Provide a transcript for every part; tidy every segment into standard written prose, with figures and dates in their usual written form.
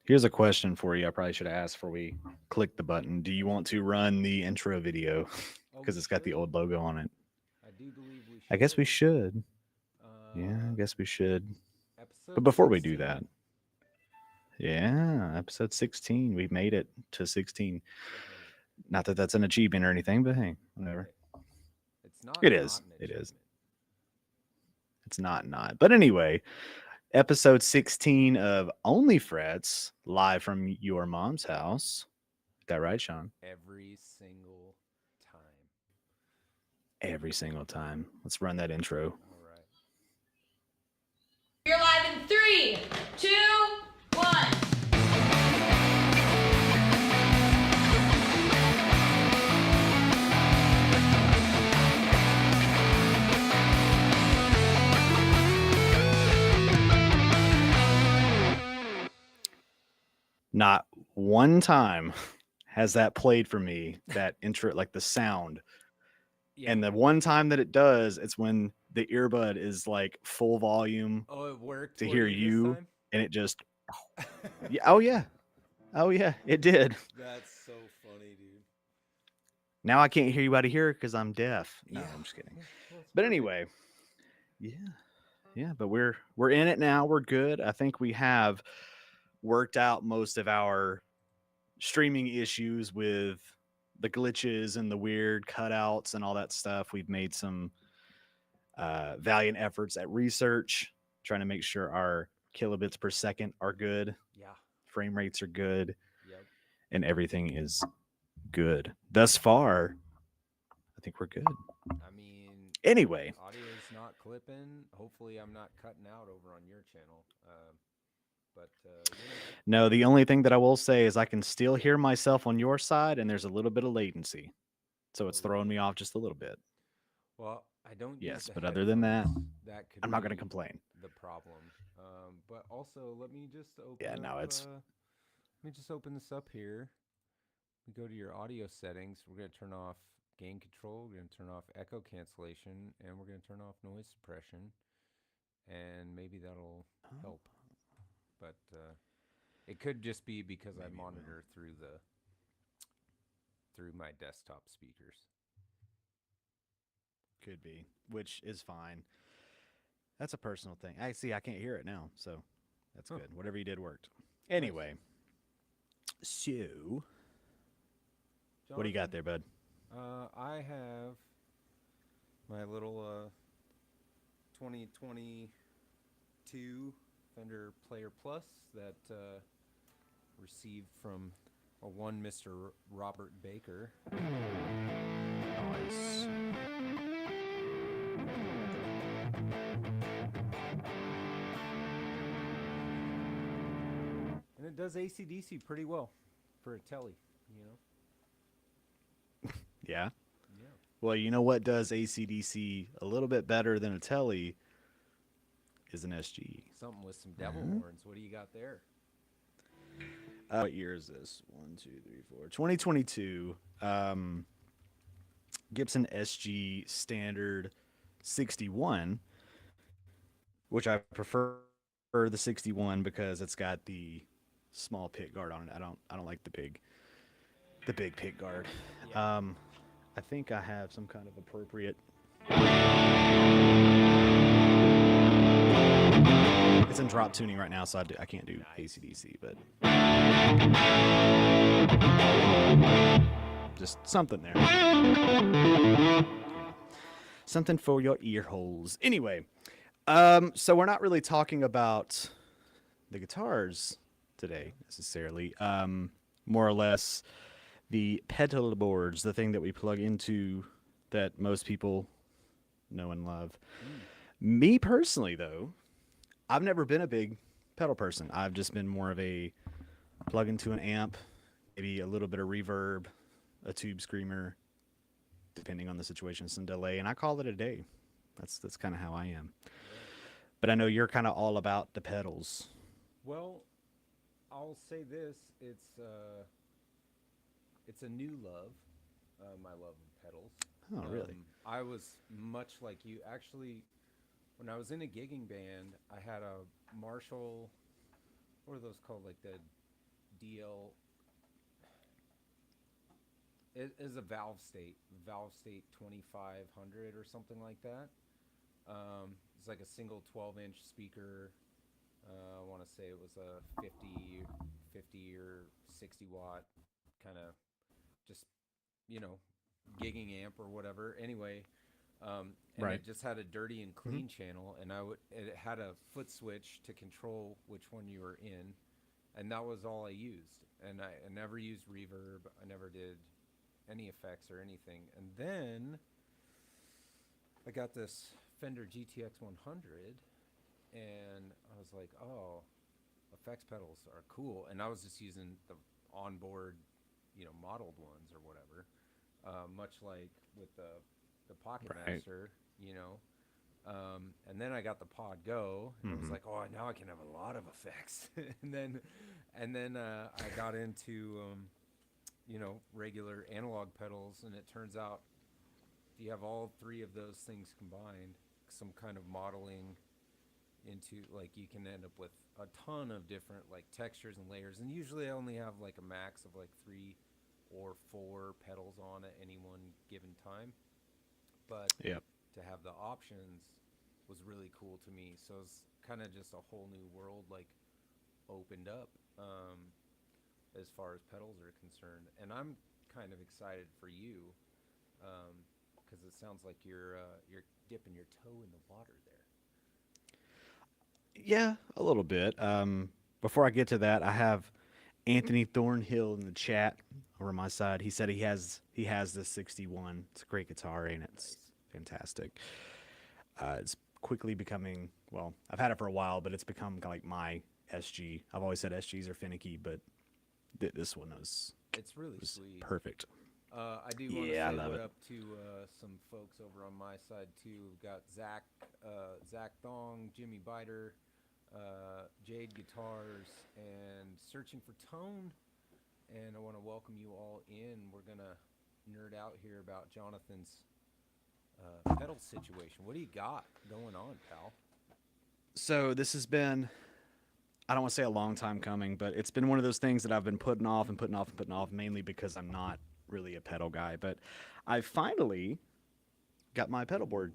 Here's a question for you. I probably should have asked before we click the button. Do you want to run the intro video? Oh, Because we it's got the should. old logo on it. I do believe we I guess we should. should. Yeah, I Uh, guess we should. But episode before we do 16. that, yeah, episode 16. We've made it to 16. We have made it. Not that that's an achievement or anything, but hey, whatever. Hey, it's not It not is. an It is. achievement. It's not. But anyway, episode 16 of Onlyfrets, live from your mom's house. Is that right, Sean? Every single time. Every single time. Let's run that intro. All right. You're live in three, two, one. Not one time has that played for me, that intro, like the sound. Yeah. And the one time that it does, it's when the earbud is like full volume Oh, it worked to for hear you this you, time? and it just, yeah, oh yeah, oh yeah, it did. That's so funny, dude. Now I can't hear you out of here because I'm deaf. No, Yeah. I'm just kidding. Yeah, well, it's But perfect. anyway, yeah, yeah. But we're in it now. We're good. I think we have worked out most of our streaming issues with the glitches and the weird cutouts and all that stuff. We've made some valiant efforts at research, trying to make sure our kilobits per second are good, Yeah. frame rates are good, Yep. and everything is good. Thus far, I think we're good. I mean, Anyway, audio's not clipping. Hopefully, I'm not cutting out over on your channel. But no, the only thing that I will say is I can still hear myself on your side, and there's a little bit of latency. So it's oh, throwing me really? off just a little bit. Well, I don't use Yes, the but other than that, headphones. That could I'm not going to be complain. the problem. But also, let me just Yeah, open up. no, it's Let me just open this up here. We go to your audio settings. We're gonna turn off gain control. We're gonna turn off echo cancellation, and we're gonna turn off noise suppression. And maybe that'll help. But it could just be because I maybe it will. monitor through my desktop speakers. Could be, which is fine. That's a personal thing. I see. I can't hear it now, so that's Huh. good. Whatever you did worked. Nice. Anyway, so what do you got Jonathan, there, bud? I have my little 2022 Fender Player Plus that received from a one Mr. Robert Baker. Nice. And it does ACDC pretty well for a telly, you know? Yeah. Yeah. Well, you know what does ACDC a little bit better than a telly is an SG. Something with some devil Uh-huh. horns. What do you got there? What year is this? 1, 2, 3, 4. 2022. Gibson SG Standard 61, which I prefer the 61 because it's got the small pick guard on it. I don't like the big pick guard. Yeah. I think I have some kind of appropriate. It's in drop tuning right now, so I can't do Nice. ACDC, but just something there. Something for your ear holes. Anyway, so we're not really talking about the guitars today necessarily. More or less the pedal boards, the thing that we plug into that most people know and love. Me personally, though, I've never been a big pedal person. I've just been more of a plug into an amp, maybe a little bit of reverb, a tube screamer, depending on the situation, some delay, and I call it a day. That's kind of how I am. Yeah. But I know you're kind of all about the pedals. Well, I'll say this: it's a new love, my love of pedals. Oh, really? I was much like you. Actually, when I was in a gigging band, I had a Marshall. What are those called? Like the DL. It is a Valve State 2500 or something like that. It's like a single 12-inch speaker. I want to say it was a 50 or 60 watt kind of just, gigging amp or whatever. Anyway, and Right. it just had a dirty and clean channel, and it had a foot switch to control which one you were in, and that was all I used. And I never used reverb. I never did any effects or anything. And then I got this Fender GTX 100, and I was like, oh, effects pedals are cool. And I was just using the onboard, modeled ones or whatever, much like with the Pocket Right. Master, and then I got the Pod Go, and I was Mhm. like, oh, now I can have a lot of effects. and then I got into regular analog pedals, and it turns out if you have all three of those things combined, some kind of modeling into, like, you can end up with a ton of different, like, textures and layers. And usually I only have like a max of like 3 or 4 pedals on at any one given time, but Yep. to have the options was really cool to me. So it's kind of just a whole new world, like, opened up as far as pedals are concerned. And I'm kind of excited for you because it sounds like you're dipping your toe in the water there. Yeah, a little bit. Before I get to that, I have Anthony Thornhill in the chat over my side. He said he has the 61. It's a great guitar, and it's fantastic. It's quickly becoming, well, I've had it for a while, but it's become like my SG. I've always said SGs are finicky, but this one was It's really sweet. perfect. I do want to Yeah, I say love what it. up to some folks over on my side too. We've got Zach Thong, Jimmy Biter, Jade Guitars, and Searching for Tone. And I want to welcome you all in. We're gonna nerd out here about Jonathan's pedal situation. What do you got going on, pal? So this has been, I don't want to say a long time coming, but it's been one of those things that I've been putting off and putting off and putting off, mainly because I'm not really a pedal guy. But I finally got my pedal board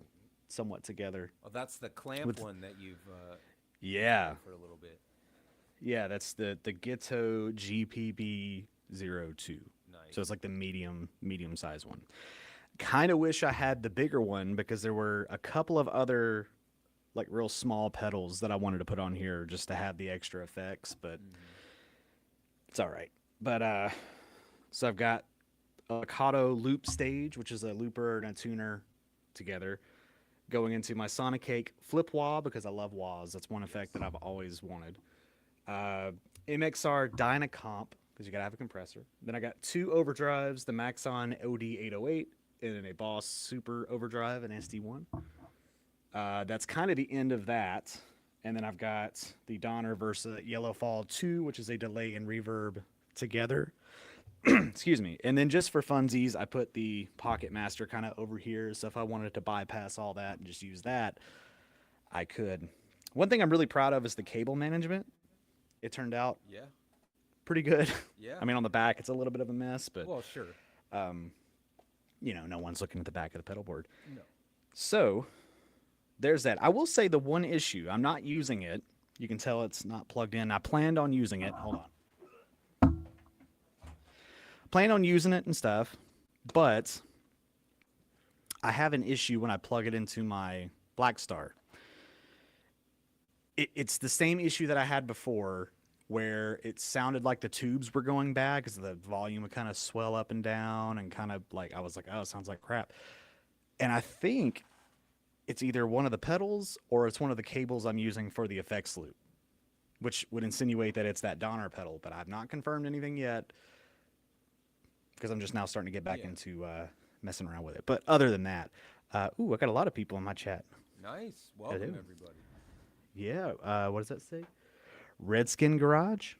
somewhat together. Oh, that's the clamp With- one that you've Yeah, for a little bit. yeah, that's the Gitto GPB02. Nice. So it's like the medium size one. Kind of wish I had the bigger one because there were a couple of other like real small pedals that I wanted to put on here just to have the extra effects, but it's all right. But so I've got a Kato loop stage, which is a looper and a tuner together, going into my Sonic Cake flip wah because I love wahs. That's one effect that I've always wanted. MXR Dynacomp because you gotta have a compressor. Then I got 2 overdrives, the Maxon OD808 and a Boss Super Overdrive and SD1. That's kind of the end of that. And then I've got the Donner Versa Yellow Fall 2, which is a delay and reverb together. Excuse me. And then just for funsies, I put the Pocket Master kind of over here. So if I wanted to bypass all that and just use that, I could. One thing I'm really proud of is the cable management. It turned out Yeah. pretty good. Yeah. I mean, on the back, it's a little bit of a mess, but Well, sure. no one's looking at the back of the pedal board. No. So there's that. I will say the one issue, I'm not using it. You can tell it's not plugged in. I planned on using it. Hold on. Plan on using it and stuff, but I have an issue when I plug it into my Black Star. It's the same issue that I had before where it sounded like the tubes were going bad because the volume would kind of swell up and down and kind of like, I was like, oh, it sounds like crap. And I think it's either one of the pedals or it's one of the cables I'm using for the effects loop, which would insinuate that it's that Donner pedal, but I've not confirmed anything yet because I'm just now starting to get back into messing around with it. But other than that, I got a lot of people in my chat. Nice. Welcome, do. everybody. Yeah, what does that say? Redskin Garage.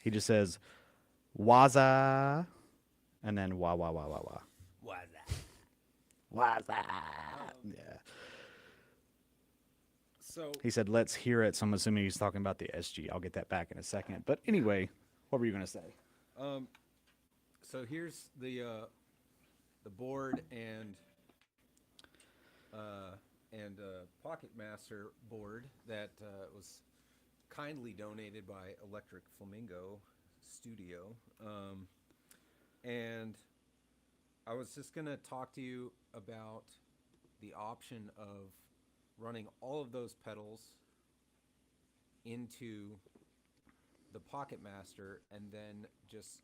He just says, Waza, and then wah, wah, wah, wah, wah. What's that? Waza. Yeah. So He said, let's hear it. So I'm assuming he's talking about the SG. I'll get that back in a second. But anyway, What were you gonna say? So here's the board and Pocket Master board that was kindly donated by Electric Flamingo Studio. And I was just going to talk to you about the option of running all of those pedals into the Pocket Master and then just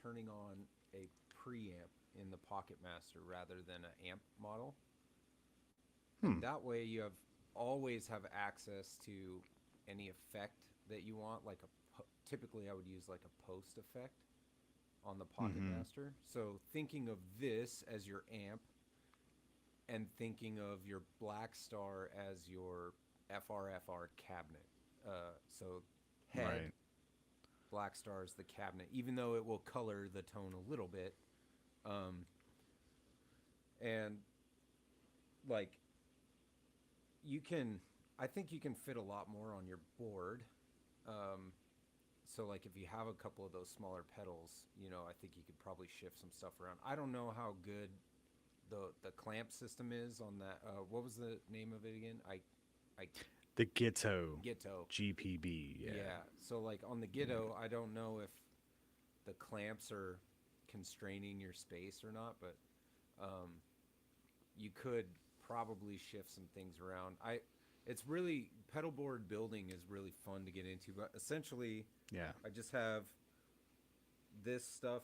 turning on a preamp in the Pocket Master rather than an amp model. And that way you always have access to any effect that you want. Like typically I would use like a post effect on the Pocket Master. So thinking of this as your amp and thinking of your Black Star as your FR cabinet. So head, Right. Black Star is the cabinet, even though it will color the tone a little bit. And like I think you can fit a lot more on your board. So like if you have a couple of those smaller pedals, I think you could probably shift some stuff around. I don't know how good the clamp system is on that. What was the name of it again? The Gitto. Gitto. GPB. Yeah. So like on the Gitto, I don't know if the clamps are constraining your space or not, but you could probably shift some things around. It's really, pedalboard building is really fun to get into, but essentially, I just have this stuff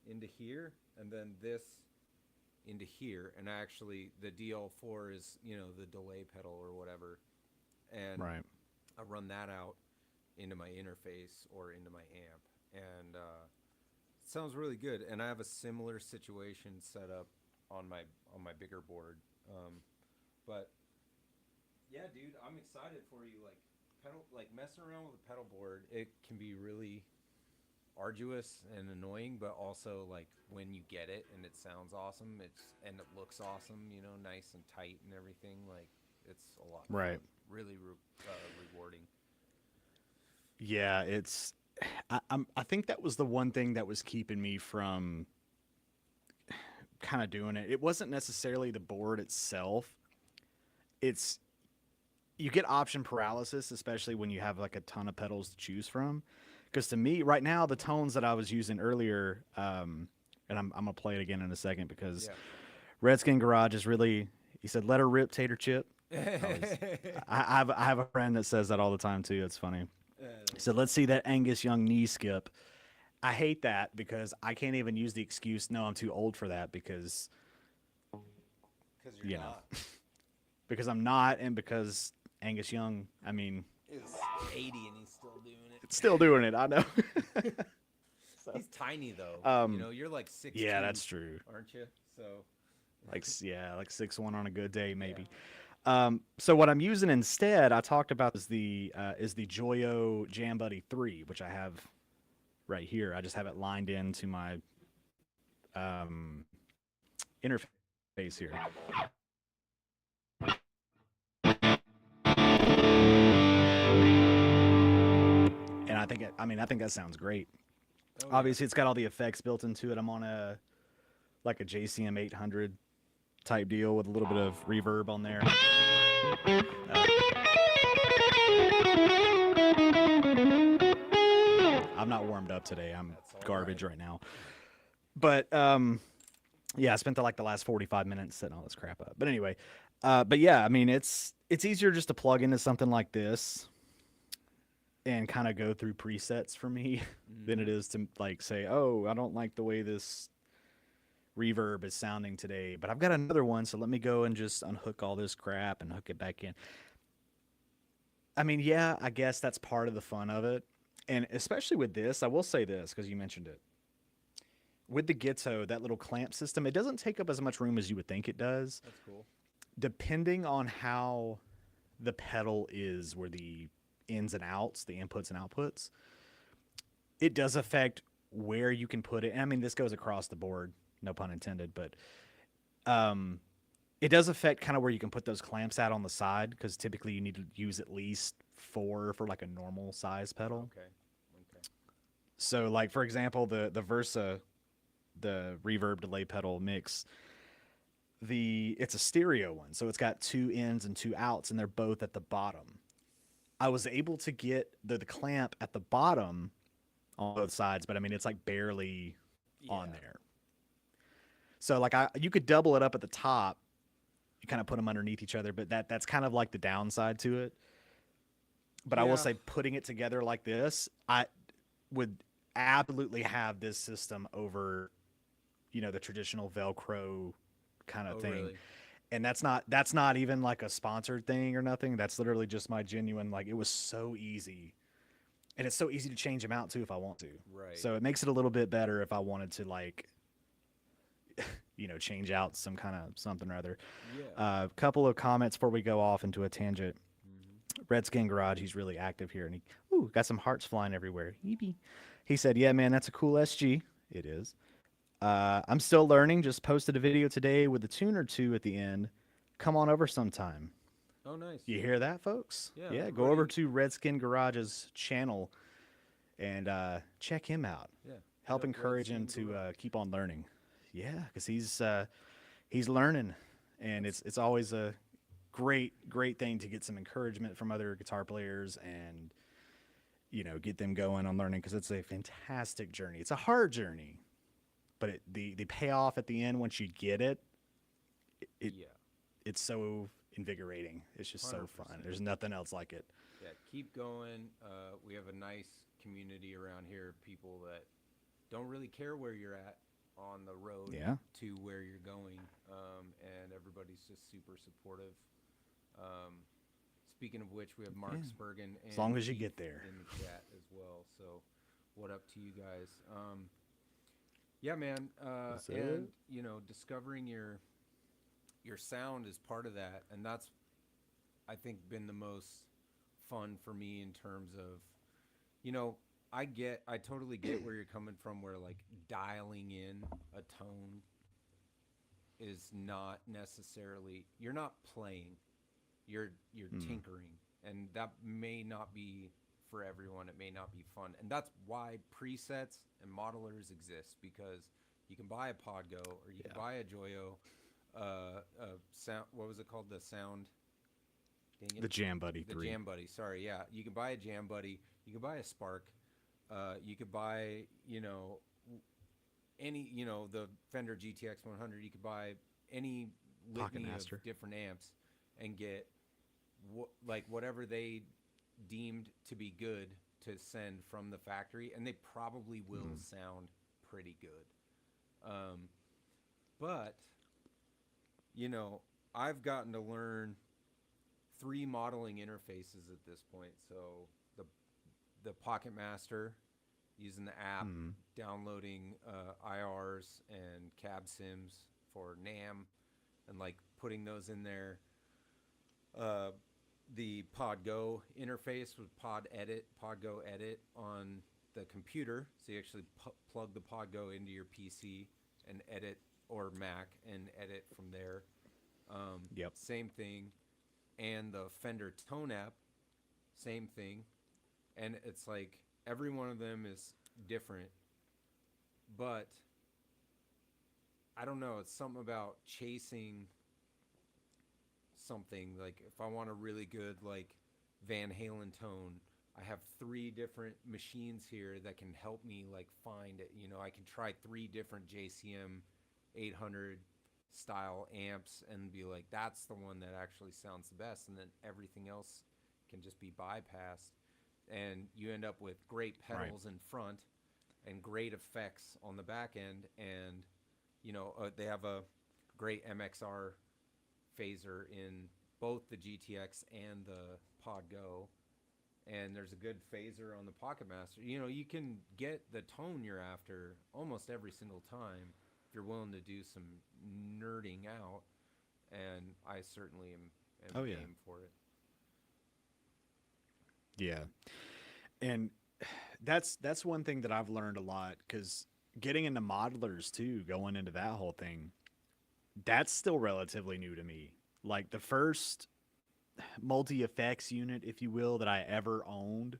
into here and then this into here, and actually the DL4 is the delay pedal or whatever, and Right. I run that out into my interface or into my amp, and it sounds really good. And I have a similar situation set up on my bigger board, but yeah, dude, I'm excited for you. Like messing around with a pedal board, it can be really arduous and annoying, but also like when you get it and it sounds awesome, and it looks awesome, nice and tight and everything. Like it's a lot of Right. fun. Really rewarding. Yeah, I think that was the one thing that was keeping me from kind of doing it. It wasn't necessarily the board itself. You get option paralysis, especially when you have like a ton of pedals to choose from. Because to me, right now, the tones that I was using earlier, and I'm gonna play it again in a second because Redskin Garage is really. He said, "Let her rip, Tater Chip." I have a friend that says that all the time too. It's funny. He said, "Let's see that Angus Young knee skip." I hate that because I can't even use the excuse, "No, I'm too old for that," because you're not. because I'm not, and because Angus Young, I mean, is 80 and he's still doing it. It's still doing it. I know. He's tiny though. You're like 6'2". Yeah, that's true. Aren't you? So like 6'1" on a good day, maybe. So what I'm using instead, I talked about, is the Joyo Jam Buddy 3, which I have right here. I just have it lined into my interface here. And I think that sounds great. Obviously, it's got all the effects built into it. I'm on a JCM 800 type deal with a little bit of reverb on there. I'm not warmed up today. I'm garbage right now. But yeah, I spent the last 45 minutes setting all this crap up. But anyway, but yeah, I mean, it's easier just to plug into something like this and kind of go through presets for me than it is to say, "Oh, I don't like the way this reverb is sounding today, but I've got another one, so let me go and just unhook all this crap and hook it back in." I mean, yeah, I guess that's part of the fun of it. And especially with this, I will say this because you mentioned it. With the Gitto, that little clamp system, it doesn't take up as much room as you would think it does. That's cool. Depending on how the pedal is, where the ins and outs, the inputs and outputs, it does affect where you can put it. And I mean, this goes across the board, no pun intended, but it does affect kind of where you can put those clamps out on the side, because typically you need to use at least 4 for like a normal size pedal. Okay. So like for example, the Versa, the reverb delay pedal mix, it's a stereo one, so it's got two ins and two outs, and they're both at the bottom. I was able to get the clamp at the bottom on both sides, but I mean it's like barely on there. So like you could double it up at the top. You kind of put them underneath each other, but that's kind of like the downside to it. But I will say, putting it together like this, I would absolutely have this system over, the traditional Velcro kind of thing. Really? And that's not even like a sponsored thing or nothing. That's literally just my genuine, like, it was so easy. And it's so easy to change them out too if I want to. Right. So it makes it a little bit better if I wanted to, like, change out some kind of something or other. Yeah. A couple of comments before we go off into a tangent. Redskin Garage, he's really active here, and he got some hearts flying everywhere. Yeepy. He said, "Yeah, man, that's a cool SG. It is. I'm still learning. Just posted a video today with a tune or two at the end. Come on over sometime." Oh, nice. You hear that, folks? Yeah. Go over to Redskin Garage's channel and check him out. Yeah. Help encourage him to keep on learning. Yeah, because he's learning, and it's always a great thing to get some encouragement from other guitar players and get them going on learning, because it's a fantastic journey. It's a hard journey, but the payoff at the end once you get it, it's so invigorating. It's just 100%. So fun. There's nothing else like it. Yeah, keep going. We have a nice community around here, people that don't really care where you're at on the road to where you're going, and everybody's just super supportive. Speaking of which, we have Mark Spurgeon and as long as you Keith get there in the chat as well. So, what up to you guys? Yeah, man. And discovering your sound is part of that, and that's, I think, been the most fun for me in terms of, I totally get where you're coming from, where like dialing in a tone is not necessarily, you're not playing, you're tinkering, and that may not be for everyone. It may not be fun, and that's why presets and modelers exist, because you can buy a Podgo or you can buy a Joyo, sound. What was it called? The sound. The Jam Buddy 3. The Jam Buddy. Sorry, yeah. You can buy a Jam Buddy. You can buy a Spark. You could buy, any, the Fender GTX 100. You could buy any litany of different amps and get whatever they deemed to be good to send from the factory, and they probably will sound pretty good. But I've gotten to learn 3 modeling interfaces at this point. So the Pocket Master, using the app, downloading IRs and cab sims for NAM, and like putting those in there. The Podgo interface with Podgo Edit on the computer, so you actually plug the Podgo into your PC and edit, or Mac, and edit from there. Same thing. And the Fender Tone app, same thing. And it's like every one of them is different, but I don't know, it's something about chasing something. Like if I want a really good like Van Halen tone, I have 3 different machines here that can help me like find it. I can try 3 different JCM 800 style amps and be like, that's the one that actually sounds the best, and then everything else can just be bypassed, and you end up with great pedals in front and great effects on the back end. And they have a great MXR phaser in both the GTX and the Podgo, and there's a good phaser on the Pocket Master. You can get the tone you're after almost every single time if you're willing to do some nerding out, and I certainly am game for it. Yeah. And that's one thing that I've learned a lot, because getting into modelers too, going into that whole thing, that's still relatively new to me. Like the first multi-effects unit, if you will, that I ever owned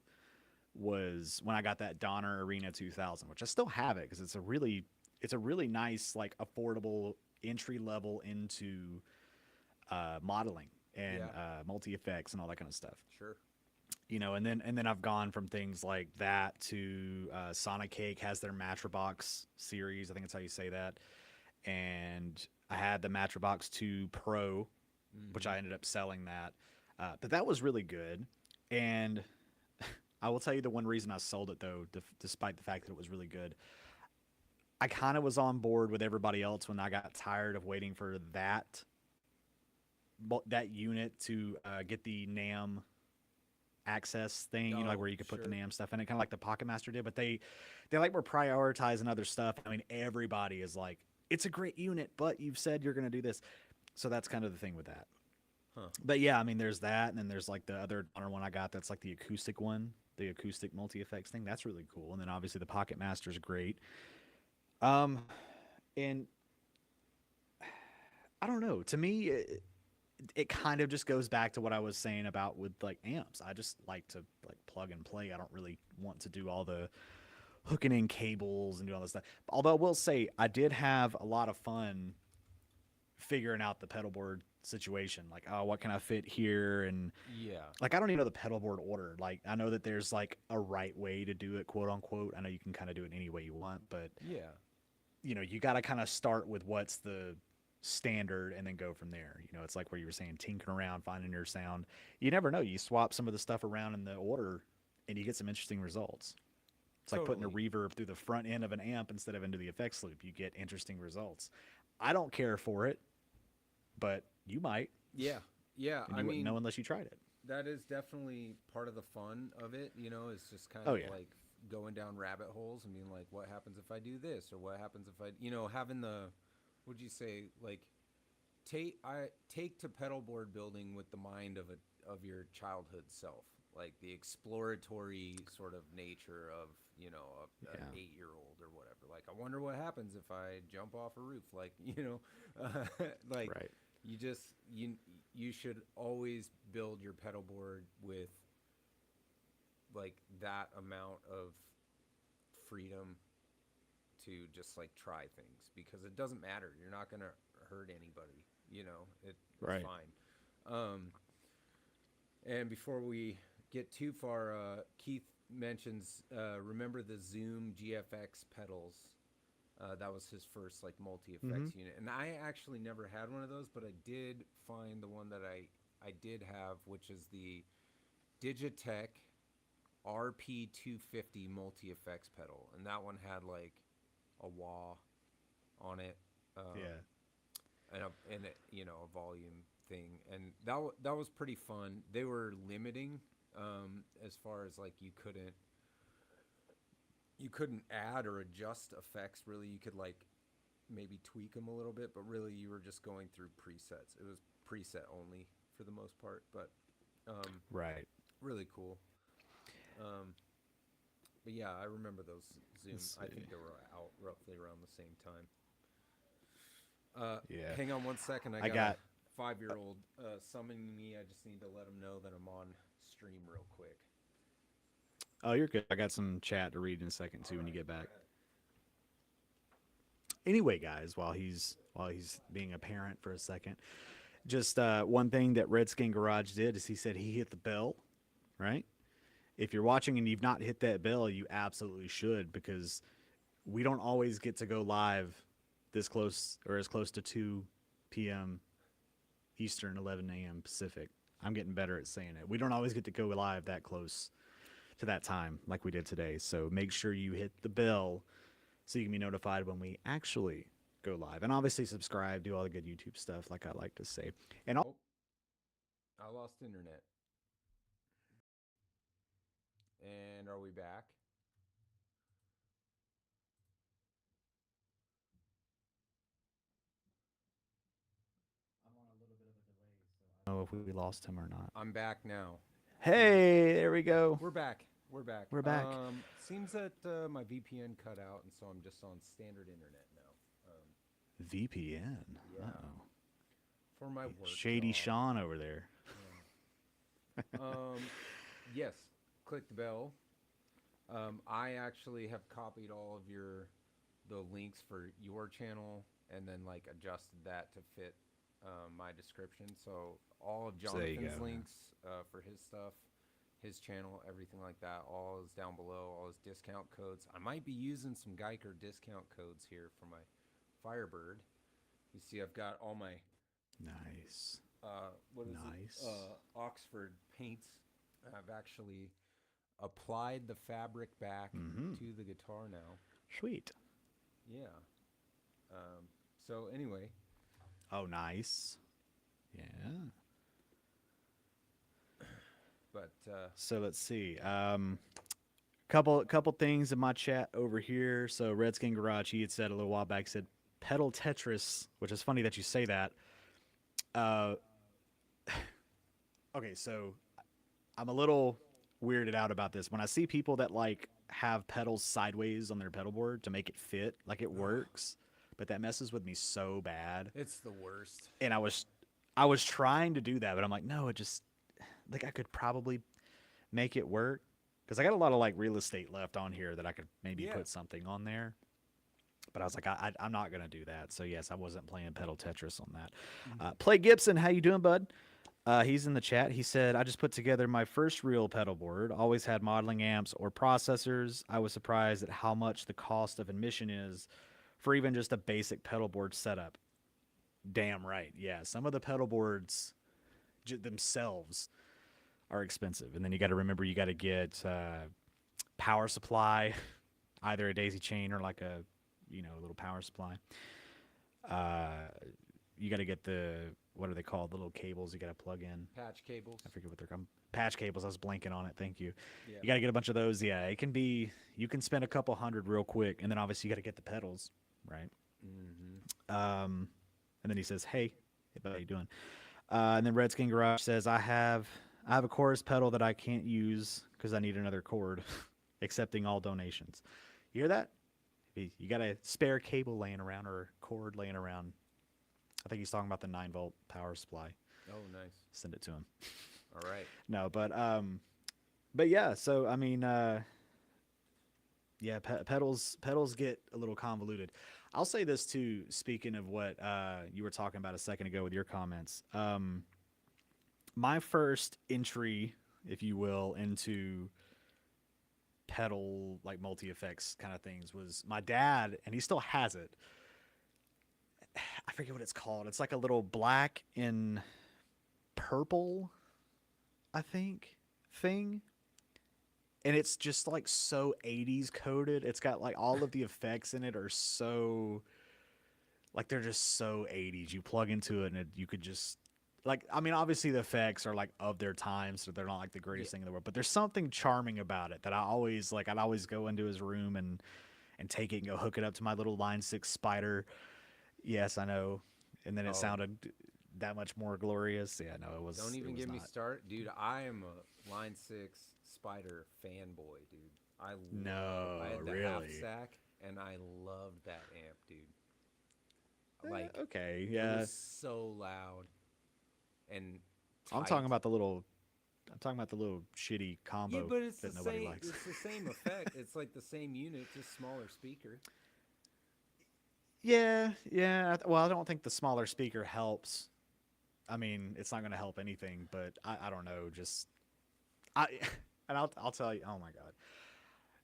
was when I got that Donner Arena 2000, which I still have it because it's a really nice like affordable entry level into modeling and multi effects and all that kind of stuff. Sure. And then I've gone from things like that to Sonic Cake has their Matrobox series. I think that's how you say that. And I had the Matrobox 2 Pro, which I ended up selling that. But that was really good. And I will tell you the one reason I sold it, though, despite the fact that it was really good. I kind of was on board with everybody else when I got tired of waiting for that unit to get the NAM access thing, like where you could put the NAM stuff in it, kind of like the Pocket Master did. But they like were prioritizing other stuff. I mean, everybody is like, it's a great unit, but you've said you're going to do this. So that's kind of the thing with that. But yeah, I mean, there's that, and then there's like the other one I got that's like the acoustic one, the acoustic multi-effects thing. That's really cool. And then obviously the Pocket Master's great. And I don't know. To me, it kind of just goes back to what I was saying about with like amps. I just like to like plug and play. I don't really want to do all the hooking in cables and do all this stuff. Although I will say I did have a lot of fun figuring out the pedalboard situation. Like, oh, what can I fit here? And like, I don't even know the pedalboard order. Like, I know that there's like a right way to do it, quote unquote. I know you can kind of do it any way you want, but you got to kind of start with what's the standard and then go from there. It's like where you were saying, tinkering around, finding your sound. You never know. You swap some of the stuff around in the order and you get some interesting results. It's like putting a reverb through the front end of an amp instead of into the effects loop. You get interesting results. I don't care for it, but you might. Yeah. And you wouldn't know unless you tried it. That is definitely part of the fun of it. It's just kind of like going down rabbit holes and being like, what happens if I do this? Or what happens if I, having the, would you say, like, take to pedalboard building with the mind of your childhood self, like the exploratory sort of nature of an 8-year-old or whatever. Like, I wonder what happens if I jump off a roof, like, like right. You should always build your pedalboard with like that amount of freedom to just like try things, because it doesn't matter. You're not going to hurt anybody, it's right. fine. And before we get too far, Keith mentions, remember the Zoom GFX pedals. That was his first like multi-effects unit. And I actually never had one of those, but I did find the one that I did have, which is the Digitech RP250 multi-effects pedal. And that one had like a wah on it. And a volume thing. And that was pretty fun. They were limiting as far as like you couldn't add or adjust effects, really. You could like maybe tweak them a little bit, but really you were just going through presets. It was preset only for the most part, but right, really cool. But yeah, I remember those Zooms. I think they were out roughly around the same time. Hang on one second. I got a 5-year-old summoning me. I just need to let him know that I'm on stream real quick. Oh, you're good. I got some chat to read in a second too when you get back. Anyway, guys, while he's being a parent for a second, just one thing that Redskin Garage did is he said he hit the bell, right? If you're watching and you've not hit that bell, you absolutely should, because we don't always get to go live this close or as close to 2 p.m. Eastern, 11 a.m. Pacific. I'm getting better at saying it. We don't always get to go live that close to that time like we did today. So make sure you hit the bell so you can be notified when we actually go live. And obviously subscribe, do all the good YouTube stuff like I like to say. And I lost internet. And are we back? I'm on a little bit of a delay, so I don't know if we lost him or not. I'm back now. Hey, there we go. We're back. We're back. Seems that my VPN cut out, and so I'm just on standard internet now. VPN? Yeah. Uh-oh. For my work. Shady Sean over there. Yeah. Yes. Click the bell. I actually have copied all of the links for your channel and then like adjusted that to fit my description. So all of So there you Jonathan's go. links for his stuff, his channel, everything like that, all is down below. All his discount codes. I might be using some Guyker discount codes here for my Firebird. You see, I've got all my Nice. what is Nice. it? Oxford paints. I've actually applied the fabric back to the guitar now. Sweet. Yeah. So anyway, Oh, nice. Yeah. but So let's see. Couple things in my chat over here. So Redskin Garage, he had said a little while back, said pedal Tetris, which is funny that you say that. Okay, so I'm a little weirded out about this. When I see people that like have pedals sideways on their pedal board to make it fit, like it works, but that messes with me so bad. it's the worst. And I was trying to do that, but I'm like, no, it just like I could probably make it work because I got a lot of like real estate left on here that I could maybe Yeah. put something on there. But I was like, I'm not gonna do that. So yes, I wasn't playing pedal Tetris on that. Play Gibson, how you doing, bud? He's in the chat. He said, I just put together my first real pedal board. Always had modeling amps or processors. I was surprised at how much the cost of admission is for even just a basic pedal board setup. Damn right. Yeah, some of the pedal boards themselves are expensive. And then you got to remember you got to get power supply, either a daisy chain or like a, a little power supply. You got to get the, what are they called? The little cables you got to plug in. Patch cables. I forget what they're called. Patch cables. I was blanking on it. Thank you. Yeah. You got to get a bunch of those. Yeah, it can be. You can spend a couple hundred real quick, and then obviously you got to get the pedals, right? And then he says, "Hey, how you doing?" And then Redskin Garage says, "I have a chorus pedal that I can't use because I need another cord, accepting all donations." You hear that? You got a spare cable laying around or cord laying around. I think he's talking about the 9-volt power supply. Oh, nice. Send it to him. All right. No, but yeah. So I mean, yeah, pedals get a little convoluted. I'll say this too. Speaking of what you were talking about a second ago with your comments, my first entry, if you will, into pedal like multi effects kind of things was my dad, and he still has it. I forget what it's called. It's like a little black and purple, I think, thing. And it's just like so 80s coded. It's got like all of the effects in it are so like they're just so 80s. You plug into it and you could just like I mean obviously the effects are like of their time, so they're not like the greatest thing in the world, but there's something charming about it that I always like. I'd always go into his room and take it and go hook it up to my little Line 6 Spider. Yes, I know. And then it sounded that much more glorious. Yeah, no, it was. Don't even it was get me not. started, dude. I am a Line 6 Spider fanboy, dude. I had the half really? sack, and I loved that amp, dude. Like, Okay, it yeah. was so loud and I'm talking about the little. I'm talking about the little shitty combo yeah, but it's that the nobody same. likes. It's the same effect. It's like the same unit, just smaller speaker. Yeah, yeah. Well, I don't think the smaller speaker helps. I mean, it's not going to help anything, but I don't know. Just I and I'll tell you. Oh my god,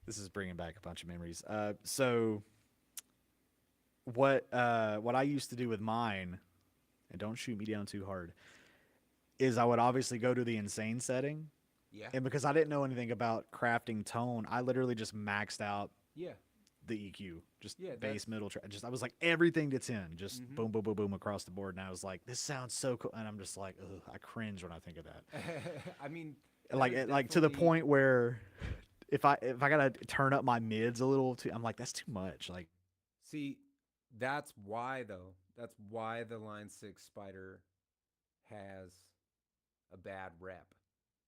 this is bringing back a bunch of memories. So what I used to do with mine, and don't shoot me down too hard, is I would obviously go to the insane setting, Yeah. and because I didn't know anything about crafting tone, I literally just maxed out Yeah. the EQ, just Yeah, bass, that's- middle, just I was like everything to 10, just Mhm. boom, boom, boom, boom across the board, and I was like, this sounds so cool, and I'm just like, ugh, I cringe when I think of that. I mean, Like there's like to the definitely- point where if I gotta turn up my mids a little too, I'm like that's too much. Like See, that's why though. That's why the Line 6 Spider has a bad rep.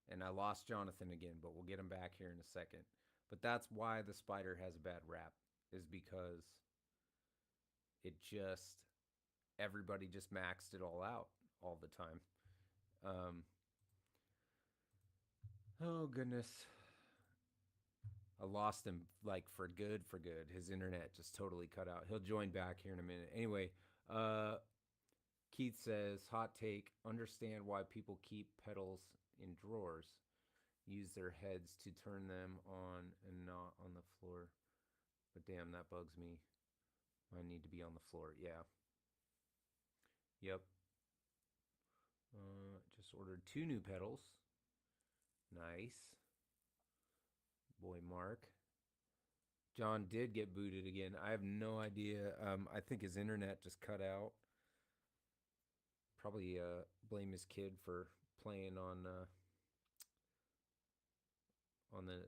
And I lost Johnathan again, but we'll get him back here in a second. But that's why the Spider has a bad rap, is because it just everybody just maxed it all out all the time. Oh goodness. I lost him like for good. His internet just totally cut out. He'll join back here in a minute. Anyway, Keith says, hot take, understand why people keep pedals in drawers. Use their heads to turn them on and not on the floor. But damn, that bugs me. I need to be on the floor. Yeah. Yep. Just ordered 2 new pedals. Nice. Boy, Mark. John did get booted again. I have no idea. I think his internet just cut out. Probably blame his kid for playing on the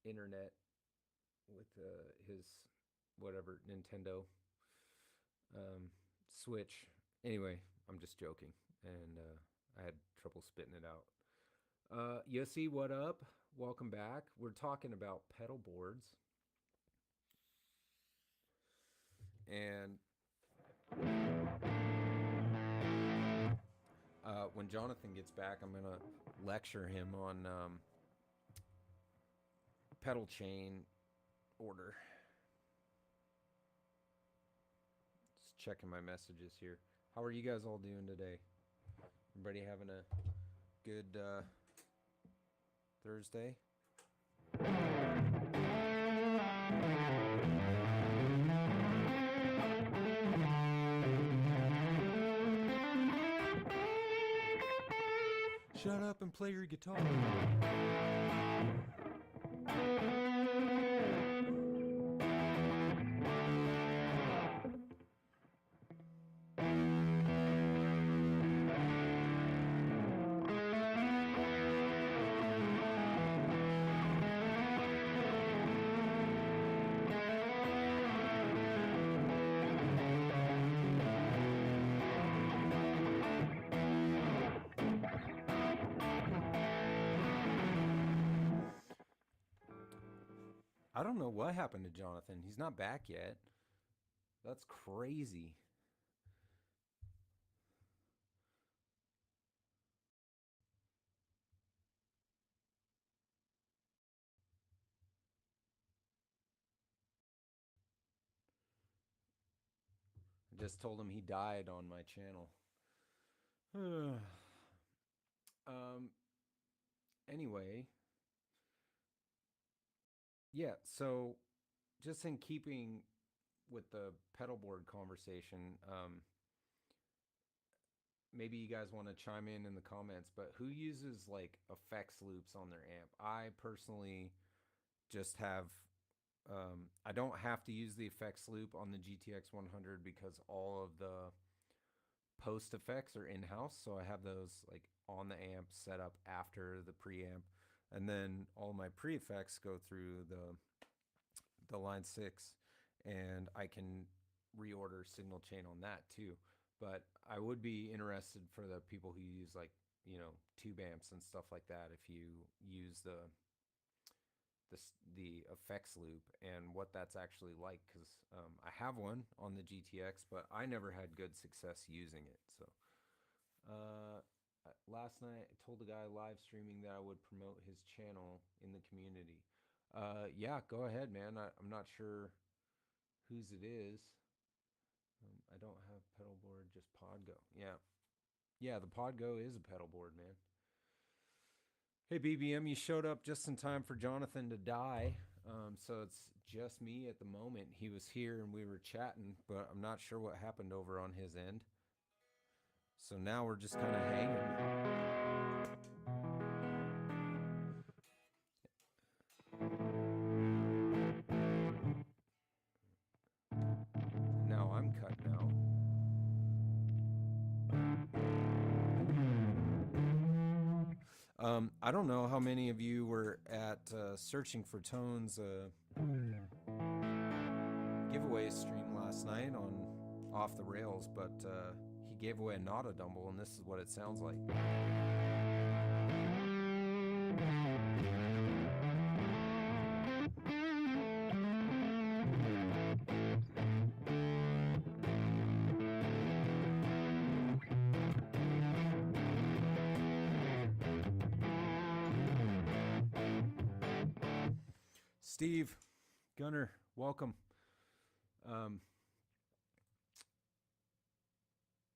internet with his whatever Nintendo Switch. Anyway, I'm just joking, and I had trouble spitting it out. Yossi, what up? Welcome back. We're talking about pedal boards, and when Johnathan gets back, I'm gonna lecture him on pedal chain order. Just checking my messages here. How are you guys all doing today? Everybody having a good Thursday? Shut up and play your guitar. I don't know what happened to Johnathan. He's not back yet. That's crazy. I just told him he died on my channel. Anyway. Yeah, so just in keeping with the pedalboard conversation, maybe you guys want to chime in the comments, but who uses like effects loops on their amp? I personally just have, I don't have to use the effects loop on the GTX 100 because all of the post effects are in-house, so I have those like on the amp set up after the preamp. And then all my pre-effects go through the line 6, and I can reorder signal chain on that too. But I would be interested for the people who use like, you know, tube amps and stuff like that, if you use the effects loop and what that's actually like, because I have one on the GTX, but I never had good success using it. So last night I told the guy live streaming that I would promote his channel in the community. Yeah, go ahead, man. I'm not sure whose it is. I don't have pedalboard, just Podgo. Yeah, the Podgo is a pedalboard, man. Hey, BBM, you showed up just in time for Johnathan to die. So it's just me at the moment. He was here and we were chatting, but I'm not sure what happened over on his end. So now we're just kind of hanging. Now I'm cutting out. I don't know how many of you were at Searching for Tones giveaway stream last night on Off the Rails, but he gave away a Nada Dumble, and this is what it sounds like. Steve, Gunner, welcome.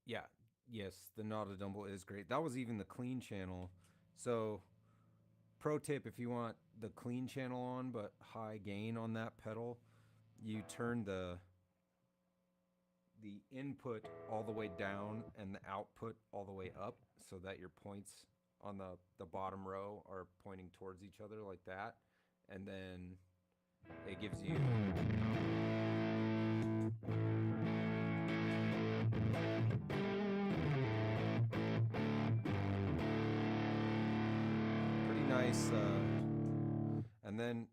Yeah, yes, the Nada Dumble is great. That was even the clean channel. So, pro tip, if you want the clean channel on but high gain on that pedal, you turn the input all the way down and the output all the way up so that your points on the bottom row are pointing towards each other like that. And then it gives you pretty nice, and then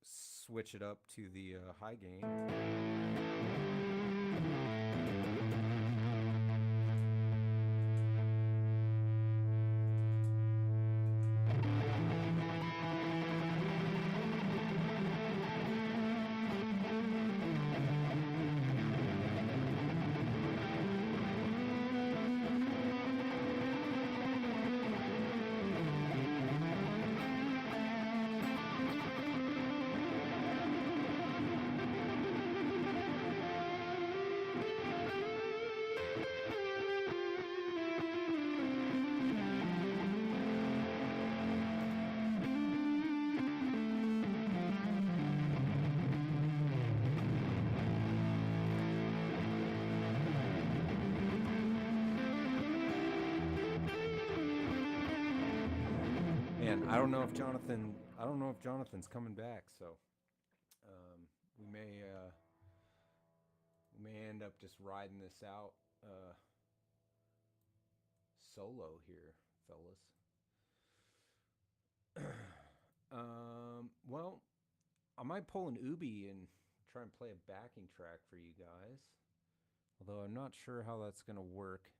switch it up to the high gain. Man, I don't know if Jonathan's coming back, so we may end up just riding this out solo here, fellas. Well, I might pull an Ubi and try and play a backing track for you guys, although I'm not sure how that's gonna work.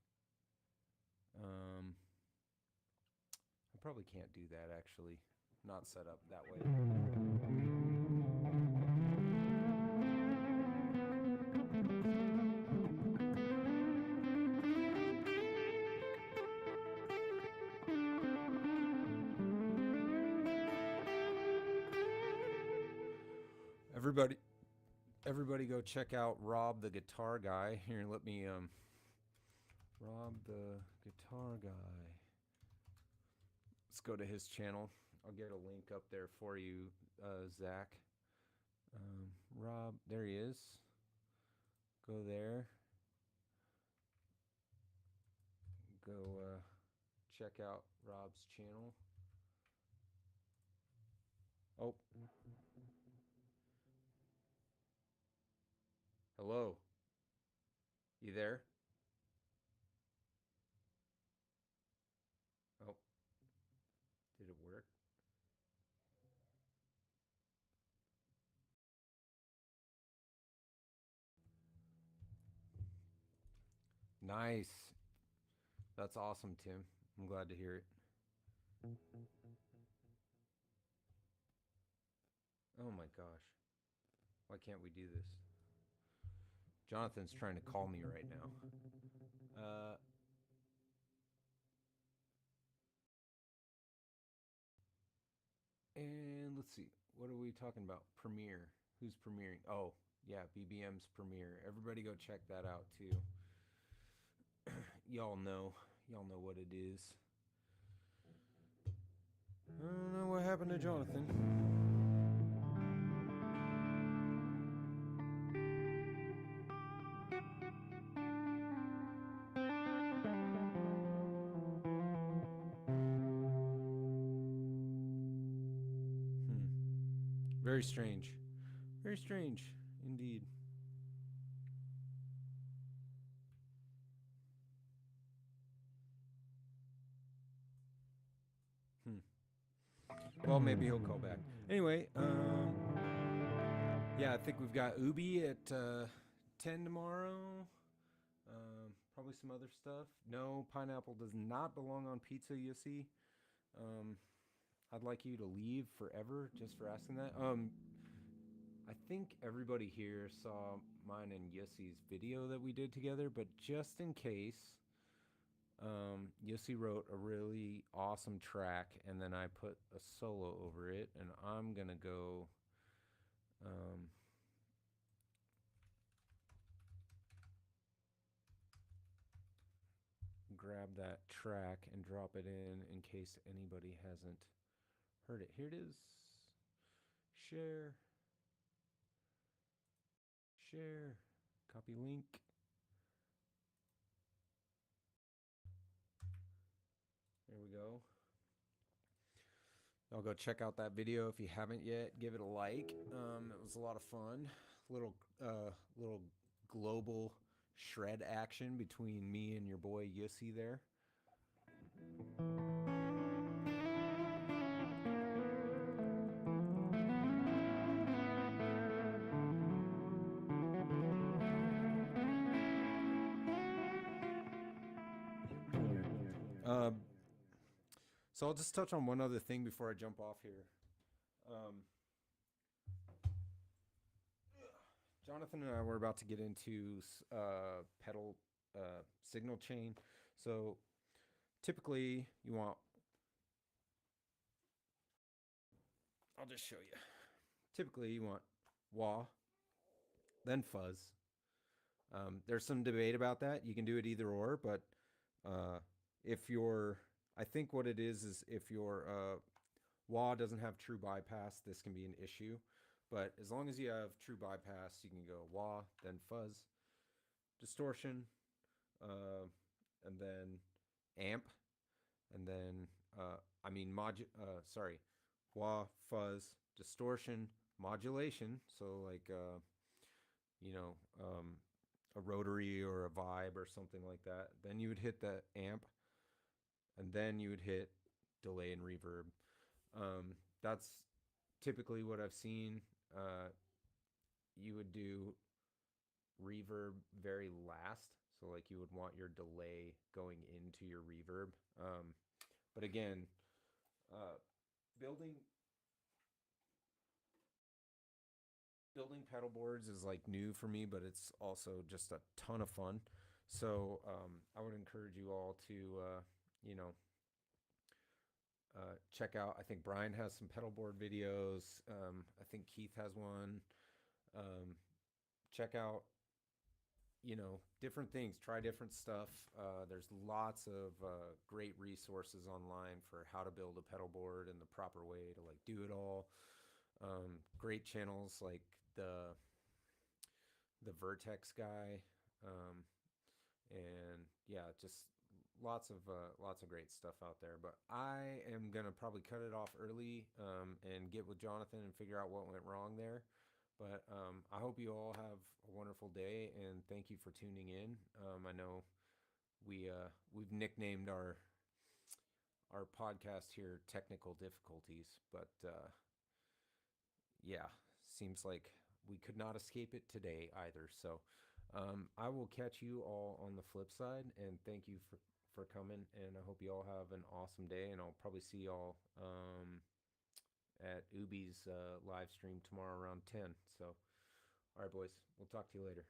I probably can't do that, actually. Not set up that way. Everybody go check out Rob the Guitar Guy. Here, let me, Rob the Guitar Guy. Let's go to his channel. I'll get a link up there for you, Zach. Rob, there he is. Go there. Go check out Rob's channel. Oh. Hello. You there? Oh. Did it work? Nice. That's awesome, Tim. I'm glad to hear it. Oh my gosh. Why can't we do this? Jonathan's trying to call me right now. And let's see. What are we talking about? Premiere. Who's premiering? Oh, yeah, BBM's premiere. Everybody go check that out too. Y'all know what it is. I don't know what happened to Jonathan. Very strange. Very strange indeed. Well, maybe he'll call back. Anyway, yeah, I think we've got Ubi at 10 tomorrow. Probably some other stuff. No, pineapple does not belong on pizza, you see. I'd like you to leave forever just for asking that. I think everybody here saw mine and Yussi's video that we did together, but just in case, Yussi wrote a really awesome track, and then I put a solo over it, and I'm gonna go Um, grab that track and drop it in case anybody hasn't heard it. Here it is. Share. Share. Copy link. There we go. Y'all go check out that video if you haven't yet. Give it a like. It was a lot of fun. Little global shred action between me and your boy Yussi there. So I'll just touch on one other thing before I jump off here. Johnathan and I were about to get into pedal signal chain. So typically you want, I'll just show you. Typically you want wah, then fuzz. There's some debate about that. You can do it either or, but if you're, I think what it is if your wah doesn't have true bypass, this can be an issue. But as long as you have true bypass, you can go wah, then fuzz, distortion, and then amp, and then wah, fuzz, distortion, modulation. So like a rotary or a vibe or something like that. Then you would hit the amp, and then you would hit delay and reverb. That's typically what I've seen. You would do reverb very last, so like you would want your delay going into your reverb. But again, building pedal boards is like new for me, but it's also just a ton of fun. So I would encourage you all to check out. I think Brian has some pedal board videos. I think Keith has one. Check out different things, try different stuff. There's lots of great resources online for how to build a pedal board and the proper way to like do it all. Great channels like the Vertex guy, and yeah, just lots of great stuff out there. But I am gonna probably cut it off early and get with Johnathan and figure out what went wrong there. But I hope you all have a wonderful day, and thank you for tuning in. I know we've nicknamed our podcast here Technical Difficulties, but yeah, seems like we could not escape it today either. So I will catch you all on the flip side, and thank you for coming, and I hope you all have an awesome day, and I'll probably see y'all at Ubi's live stream tomorrow around 10. So, all right, boys, we'll talk to you later.